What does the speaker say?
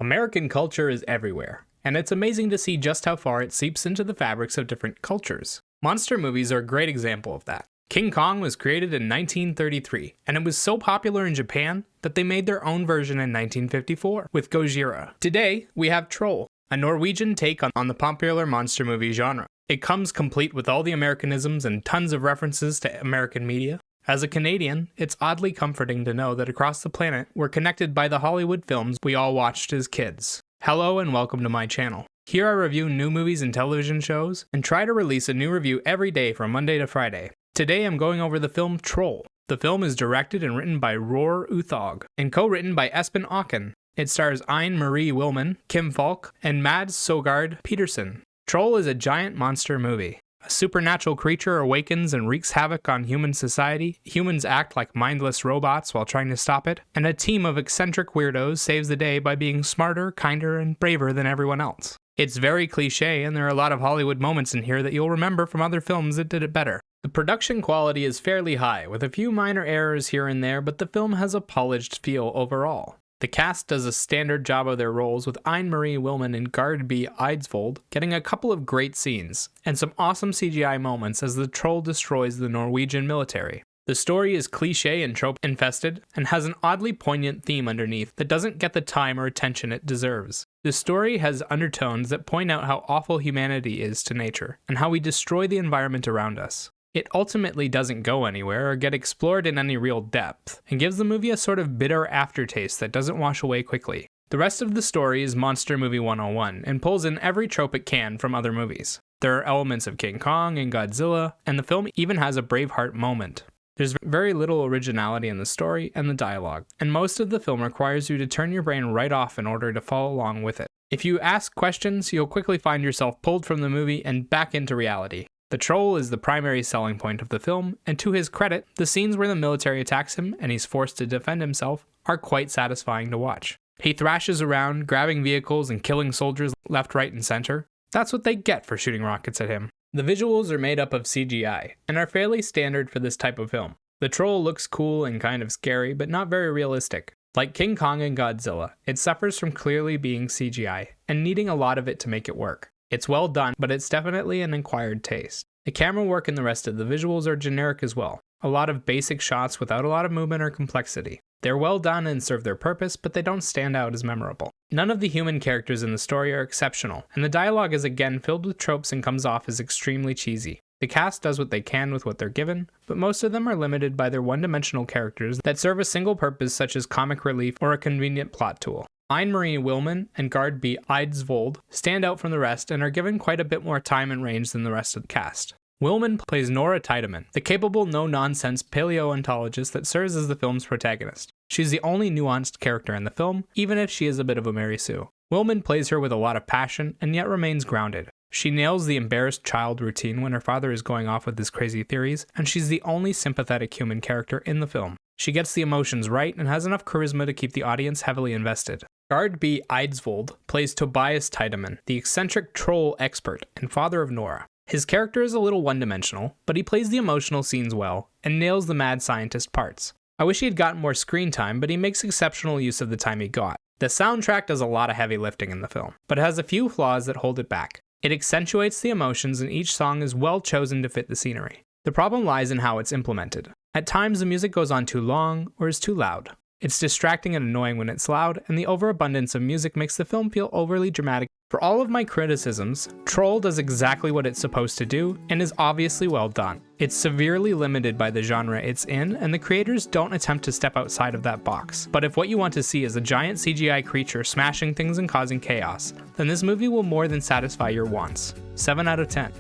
American culture is everywhere, and it's amazing to see just how far it seeps into the fabrics of different cultures. Monster movies are a great example of that. King Kong was created in 1933, and it was so popular in Japan that they made their own version in 1954 with Gojira. Today, we have Troll, a Norwegian take on the popular monster movie genre. It comes complete with all the Americanisms and tons of references to American media. As a Canadian, it's oddly comforting to know that across the planet, we're connected by the Hollywood films we all watched as kids. Hello and welcome to my channel. Here I review new movies and television shows, and try to release a new review every day from Monday to Friday. Today I'm going over the film Troll. The film is directed and written by Roar Uthog, and co-written by Espen Auken. It stars Ine Marie Wilman, Kim Falk, and Mads Sogard Peterson. Troll is a giant monster movie. A supernatural creature awakens and wreaks havoc on human society, humans act like mindless robots while trying to stop it, and a team of eccentric weirdos saves the day by being smarter, kinder, and braver than everyone else. It's very cliche, and there are a lot of Hollywood moments in here that you'll remember from other films that did it better. The production quality is fairly high, with a few minor errors here and there, but the film has a polished feel overall. The cast does a standard job of their roles, with Ine Marie Wilman and Gard B. Eidsvold getting a couple of great scenes, and some awesome CGI moments as the troll destroys the Norwegian military. The story is cliche and trope-infested, and has an oddly poignant theme underneath that doesn't get the time or attention it deserves. The story has undertones that point out how awful humanity is to nature, and how we destroy the environment around us. It ultimately doesn't go anywhere or get explored in any real depth, and gives the movie a sort of bitter aftertaste that doesn't wash away quickly. The rest of the story is Monster Movie 101, and pulls in every trope it can from other movies. There are elements of King Kong and Godzilla, and the film even has a Braveheart moment. There's very little originality in the story and the dialogue, and most of the film requires you to turn your brain right off in order to follow along with it. If you ask questions, you'll quickly find yourself pulled from the movie and back into reality. The troll is the primary selling point of the film, and to his credit, the scenes where the military attacks him and he's forced to defend himself are quite satisfying to watch. He thrashes around, grabbing vehicles and killing soldiers left, right, and center. That's what they get for shooting rockets at him. The visuals are made up of CGI, and are fairly standard for this type of film. The troll looks cool and kind of scary, but not very realistic. Like King Kong and Godzilla, it suffers from clearly being CGI, and needing a lot of it to make it work. It's well done, but it's definitely an acquired taste. The camera work and the rest of the visuals are generic as well. A lot of basic shots without a lot of movement or complexity. They're well done and serve their purpose, but they don't stand out as memorable. None of the human characters in the story are exceptional, and the dialogue is again filled with tropes and comes off as extremely cheesy. The cast does what they can with what they're given, but most of them are limited by their one-dimensional characters that serve a single purpose such as comic relief or a convenient plot tool. Ine Marie Wilman and Gard B. Eidsvold stand out from the rest and are given quite a bit more time and range than the rest of the cast. Wilman plays Nora Tiedemann, the capable no-nonsense paleontologist that serves as the film's protagonist. She's the only nuanced character in the film, even if she is a bit of a Mary Sue. Wilman plays her with a lot of passion and yet remains grounded. She nails the embarrassed child routine when her father is going off with his crazy theories, and she's the only sympathetic human character in the film. She gets the emotions right and has enough charisma to keep the audience heavily invested. Gard B. Eidsvold plays Tobias Tiedemann, the eccentric troll expert and father of Nora. His character is a little one-dimensional, but he plays the emotional scenes well, and nails the mad scientist parts. I wish he had gotten more screen time, but he makes exceptional use of the time he got. The soundtrack does a lot of heavy lifting in the film, but it has a few flaws that hold it back. It accentuates the emotions, and each song is well chosen to fit the scenery. The problem lies in how it's implemented. At times the music goes on too long, or is too loud. It's distracting and annoying when it's loud, and the overabundance of music makes the film feel overly dramatic. For all of my criticisms, Troll does exactly what it's supposed to do, and is obviously well done. It's severely limited by the genre it's in, and the creators don't attempt to step outside of that box. But if what you want to see is a giant CGI creature smashing things and causing chaos, then this movie will more than satisfy your wants. 7 out of 10.